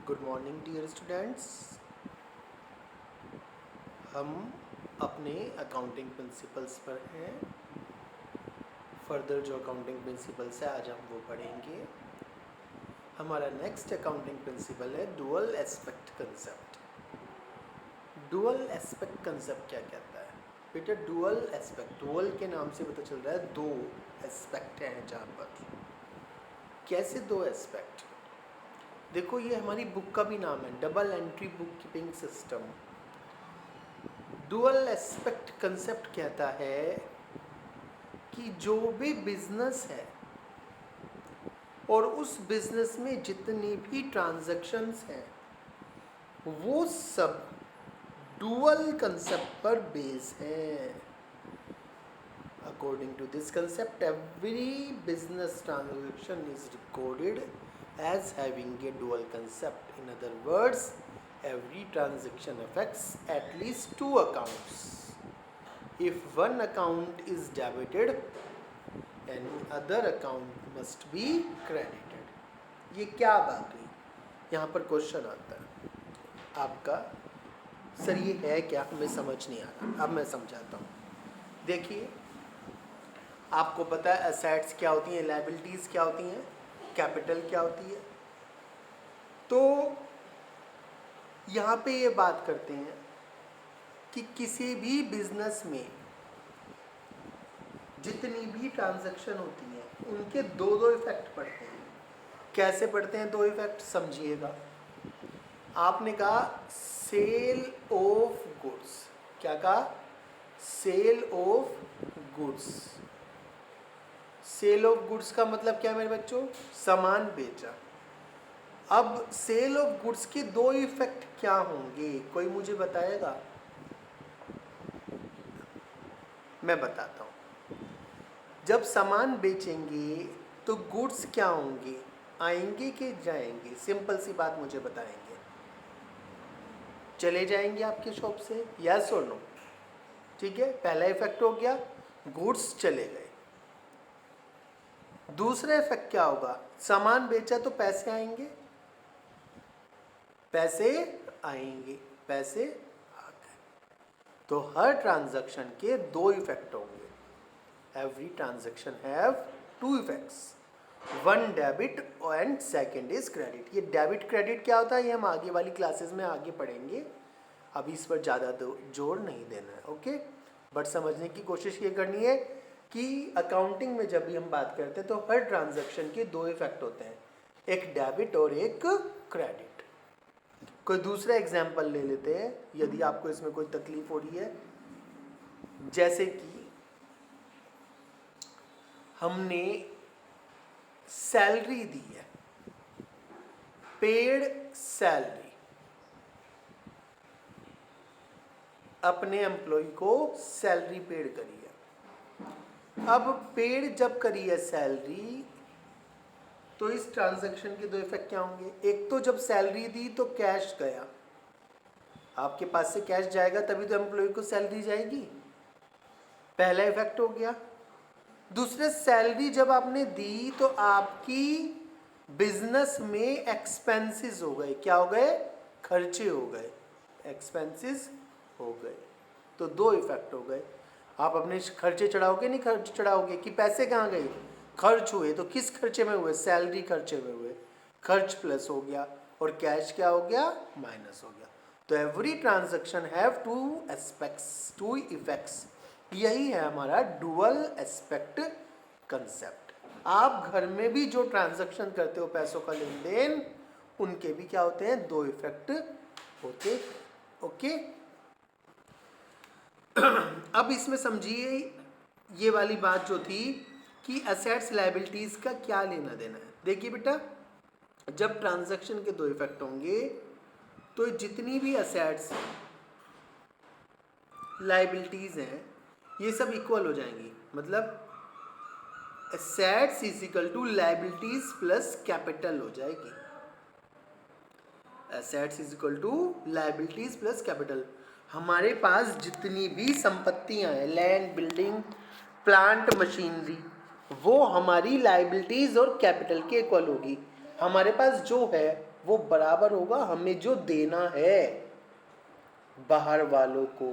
Good morning dear students. हम अपने accounting principles पर हैं। फर्दर जो अकाउंटिंग प्रिंसिपल्स है आज हम वो पढ़ेंगे। हमारा नेक्स्ट अकाउंटिंग प्रिंसिपल है dual aspect concept. Dual aspect concept क्या कहता है बेटा? डुअल एस्पेक्ट, डुअल के नाम से पता चल रहा है दो एस्पेक्ट हैं। जहाँ पर कैसे दो एस्पेक्ट? देखो ये हमारी बुक का भी नाम है, double entry book keeping system. Dual aspect concept कहता है कि जो भी बिजनेस है और उस बिजनेस में जितनी भी ट्रांजैक्शंस हैं वो सब डुअल कंसेप्ट पर बेस है। According to this concept every business transaction is recorded as having a dual concept. In other words, every transaction affects at least two accounts. If one account is debited, any other account must be credited. ये क्या बात हुई? यहाँ पर question आता है आपका, sir ये है क्या? हमें समझ नहीं आ रहा। अब मैं समझाता हूँ। देखिए, आपको पता है एसेट्स क्या होती हैं, लायबिलिटीज़ क्या होती हैं, कैपिटल क्या होती है। तो यहाँ पे ये बात करते हैं कि किसी भी बिजनेस में जितनी भी ट्रांजैक्शन होती हैं उनके दो दो इफेक्ट पड़ते हैं। कैसे पड़ते हैं दो इफेक्ट? समझिएगा। आपने कहा सेल ऑफ गुड्स। क्या कहा? Sale of goods. Sale of goods का मतलब क्या है मेरे बच्चों? सामान बेचा। अब सेल ऑफ गुड्स के दो इफेक्ट क्या होंगे? कोई मुझे बताएगा? मैं बताता हूँ। जब सामान बेचेंगे तो गुड्स क्या होंगे? आएंगे कि जाएंगे? सिंपल सी बात मुझे बताएंगे। चले जाएंगे आपके शॉप से, यस और नो? ठीक है, पहला इफेक्ट हो गया, गुड्स चले गए। दूसरा इफेक्ट क्या होगा? सामान बेचा तो पैसे आएंगे, पैसे आएंगे, पैसे आ गए। तो हर ट्रांजैक्शन के दो इफेक्ट होंगे। Every transaction have two effects, one debit and second is credit. ये डेबिट क्रेडिट क्या होता है ये हम आगे वाली क्लासेस में आगे पढ़ेंगे। अभी इस पर ज़्यादा जोर नहीं देना है, ओके। बट समझने की कोशिश ये करनी है कि अकाउंटिंग में जब भी हम बात करते हैं तो हर ट्रांजैक्शन के दो इफेक्ट होते हैं, एक डेबिट और एक क्रेडिट। कोई दूसरा एग्जाम्पल ले लेते हैं यदि आपको इसमें कोई तकलीफ हो रही है। जैसे कि हमने सैलरी दी है, पेड सैलरी, अपने एम्प्लॉय को सैलरी पेड करी है। अब पेड जब करी है सैलरी तो इस ट्रांजैक्शन के दो इफेक्ट क्या होंगे? एक तो जब सैलरी दी तो कैश गया, आपके पास से कैश जाएगा तभी तो एम्प्लॉय को सैलरी जाएगी, पहला इफेक्ट हो गया। दूसरे, सैलरी जब आपने दी तो आपकी बिजनेस में एक्सपेंसेस हो गए। क्या हो गए? खर्चे हो गए, एक्सपेंसेस हो गए। तो दो इफेक्ट हो गए। आप अपने खर्चे चढ़ाओगे नहीं खर्च चढ़ाओगे कि पैसे कहाँ गए? खर्च हुए। तो किस खर्चे में हुए? सैलरी खर्चे में हुए। खर्च प्लस हो गया और कैश क्या हो गया? माइनस हो गया। तो every transaction have two aspects, two effects. यही है हमारा डुअल एस्पेक्ट कंसेप्ट। आप घर में भी जो ट्रांजैक्शन करते हो, पैसों का लेन देन, उनके भी क्या होते हैं? दो इफेक्ट होते। ओके। अब इसमें समझिए ये वाली बात जो थी कि एसेट्स लायबिलिटीज का क्या लेना देना है। देखिए बेटा, जब ट्रांजैक्शन के दो इफेक्ट होंगे तो जितनी भी एसेट्स लायबिलिटीज हैं ये सब इक्वल हो जाएंगी। मतलब assets is equal to liabilities plus capital हो जाएगी। Assets is equal to liabilities plus capital. हमारे पास जितनी भी संपत्तियां हैं, लैंड, बिल्डिंग, प्लांट, मशीनरी, वो हमारी लायबिलिटीज और कैपिटल के इक्वल होगी। हमारे पास जो है वो बराबर होगा हमें जो देना है बाहर वालों को।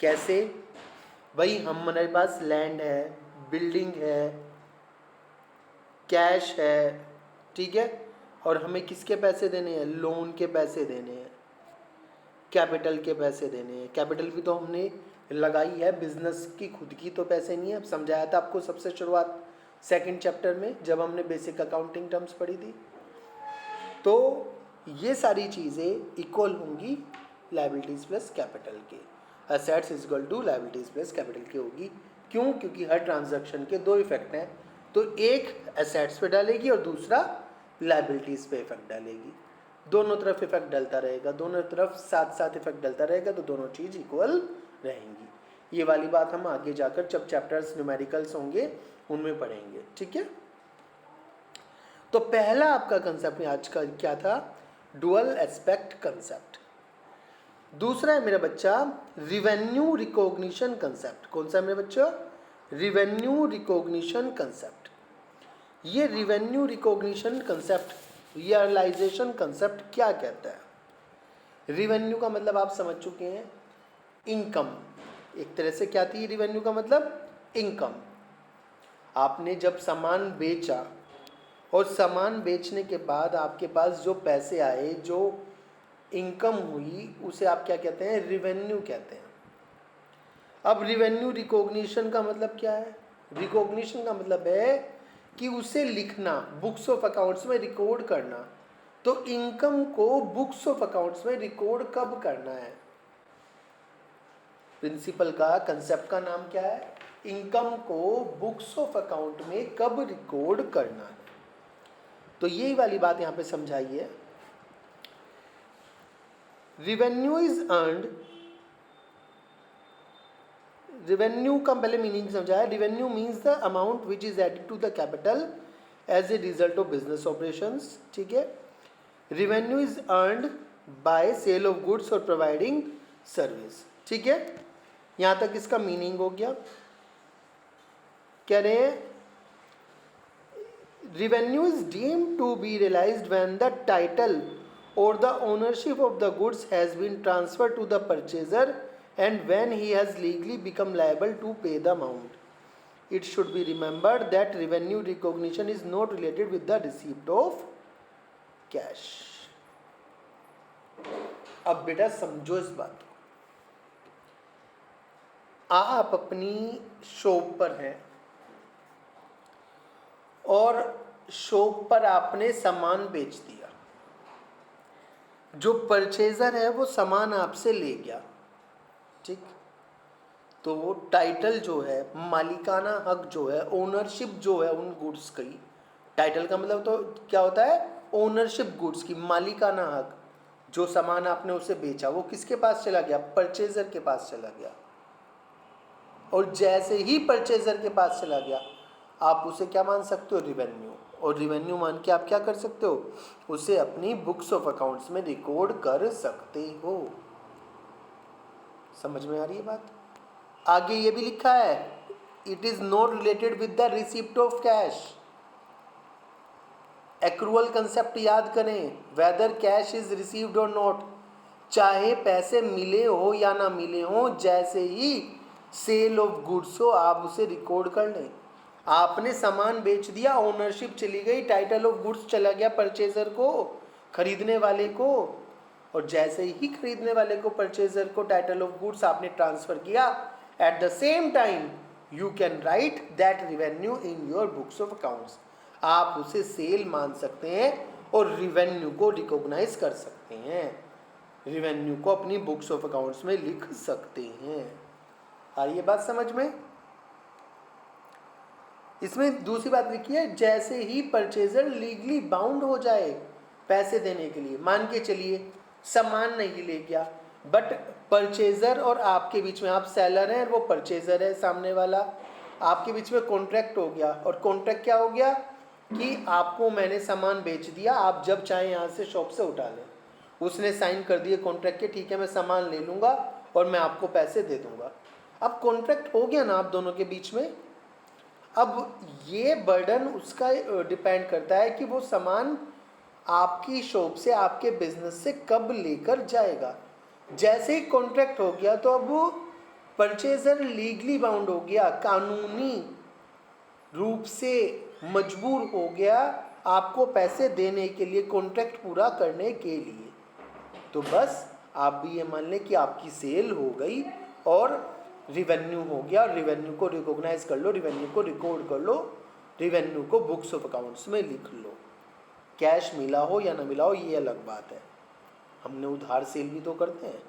कैसे भाई, हमारे पास लैंड है, बिल्डिंग है, कैश है, ठीक है, और हमें किसके पैसे देने हैं? लोन के पैसे देने हैं, कैपिटल के पैसे देने हैं। कैपिटल भी तो हमने लगाई है, बिजनेस की खुद की तो पैसे नहीं है। अब समझाया था आपको सबसे शुरुआत सेकंड चैप्टर में जब हमने बेसिक अकाउंटिंग टर्म्स पढ़ी थी। तो ये सारी चीज़ें इक्वल होंगी लायबिलिटीज़ प्लस कैपिटल के। Assets is equal to liabilities plus capital की होगी। क्यों? क्योंकि हर ट्रांजैक्शन के दो इफेक्ट हैं, तो एक एसेट्स पे डालेगी और दूसरा लायबिलिटीज़ पे इफेक्ट डालेगी। दोनों तरफ इफेक्ट डलता रहेगा, दोनों तरफ साथ साथ इफेक्ट डलता रहेगा, तो दोनों चीज़ इक्वल रहेंगी। ये वाली बात हम आगे जाकर जब चैप्टर्स न्यूमेरिकल्स होंगे उनमें पढ़ेंगे, ठीक है। तो पहला आपका कंसेप्ट आज का क्या था? Dual aspect concept. दूसरा है मेरा बच्चा रिवेन्यू रिकॉग्निशन कंसेप्ट। कौन सा है मेरा बच्चा? Revenue recognition concept. ये revenue recognition concept, realization concept क्या कहता है? रिवेन्यू का मतलब आप समझ चुके हैं, इनकम। एक तरह से क्या थी रिवेन्यू का मतलब? इनकम। आपने जब सामान बेचा और सामान बेचने के बाद आपके पास जो पैसे आए, जो इनकम हुई, उसे आप क्या कहते हैं? रिवेन्यू कहते हैं। अब रिवेन्यू रिकॉग्निशन का मतलब क्या है? रिकॉग्निशन का मतलब है कि उसे लिखना, बुक्स ऑफ अकाउंट्स में रिकॉर्ड करना। तो इनकम को बुक्स ऑफ अकाउंट्स में रिकॉर्ड कब करना है? प्रिंसिपल का, कंसेप्ट का नाम क्या है? इनकम को बुक्स ऑफ अकाउंट में कब रिकॉर्ड करना है। तो यही वाली बात यहां पे समझाइए। रिवेन्यू इज अर्नड, रिवेन्यू का पहले मीनिंग समझाया। Revenue means the amount which is added to the capital as a result of business operations, ठीक है। Revenue is earned by sale of goods और प्रोवाइडिंग सर्विस, ठीक है। यहां तक इसका मीनिंग हो गया। कह रहे हैं revenue is deemed to be realized when the title और the ownership of the goods has been transferred to the purchaser and when he has legally become liable to pay the amount. It should be remembered that revenue recognition is not related with the receipt of cash. अब बेटा समझो इस बात को। आप अपनी shop पर हैं और शॉप पर आपने सामान बेच दिया। जो परचेजर है वो सामान आपसे ले गया, ठीक। तो वो टाइटल जो है, मालिकाना हक जो है, ओनरशिप जो है उन गुड्स की, टाइटल का मतलब तो क्या होता है? ओनरशिप गुड्स की, मालिकाना हक। जो सामान आपने उसे बेचा वो किसके पास चला गया? परचेजर के पास चला गया। और जैसे ही परचेजर के पास चला गया, आप उसे क्या मान सकते हो? रिवेन्यू। और रिवेन्यू मान के आप क्या कर सकते हो? उसे अपनी बुक्स ऑफ अकाउंट्स में रिकॉर्ड कर सकते हो। समझ में आ रही है बात? आगे ये भी लिखा है, it is not related with the receipt of cash. Accrual concept याद करें, वेदर कैश इज रिसीव्ड और नॉट, चाहे पैसे मिले हो या ना मिले हो, जैसे ही सेल ऑफ गुड्स हो आप उसे रिकॉर्ड कर लें। आपने सामान बेच दिया, ओनरशिप चली गई, टाइटल ऑफ गुड्स चला गया परचेजर को, खरीदने वाले को, और जैसे ही खरीदने वाले को, परचेजर को टाइटल ऑफ गुड्स आपने ट्रांसफर किया, at the same time you can write that revenue in your books of accounts. आप उसे सेल मान सकते हैं और रिवेन्यू को रिकॉग्नाइज कर सकते हैं, रिवेन्यू को अपनी बुक्स ऑफ अकाउंट्स में लिख सकते हैं। आ रही है बात समझ में? इसमें दूसरी बात लिखी है, जैसे ही परचेजर लीगली बाउंड हो जाए पैसे देने के लिए। मान के चलिए सामान नहीं ले गया, बट परचेजर और आपके बीच में, आप सेलर हैं और वो परचेजर है सामने वाला, आपके बीच में कॉन्ट्रैक्ट हो गया। और कॉन्ट्रैक्ट क्या हो गया कि आपको मैंने सामान बेच दिया, आप जब चाहें यहाँ से शॉप से उठा लें। उसने साइन कर दिए कॉन्ट्रैक्ट के, ठीक है मैं सामान ले लूँगा और मैं आपको पैसे दे दूँगा। अब कॉन्ट्रैक्ट हो गया ना आप दोनों के बीच में। अब ये बर्डन उसका डिपेंड करता है कि वो सामान आपकी शॉप से, आपके बिजनेस से कब लेकर जाएगा। जैसे ही कॉन्ट्रैक्ट हो गया तो अब वो परचेजर लीगली बाउंड हो गया, कानूनी रूप से मजबूर हो गया आपको पैसे देने के लिए, कॉन्ट्रैक्ट पूरा करने के लिए। तो बस आप भी ये मान लें कि आपकी सेल हो गई और रिवेन्यू हो गया। रिवेन्यू को रिकॉग्नाइज कर लो, रिवेन्यू को रिकॉर्ड कर लो, रिवेन्यू को बुक्स ऑफ अकाउंट्स में लिख लो। कैश मिला हो या ना मिला हो ये अलग बात है, हमने उधार सेल भी तो करते हैं।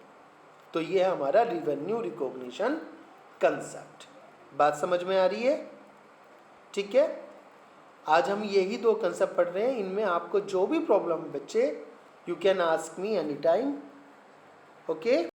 तो ये है हमारा रिवेन्यू रिकॉग्निशन कंसेप्ट। बात समझ में आ रही है? ठीक है, आज हम यही 2 कंसेप्ट पढ़ रहे हैं। इनमें आपको जो भी प्रॉब्लम बच्चे, you can ask me any time. Okay.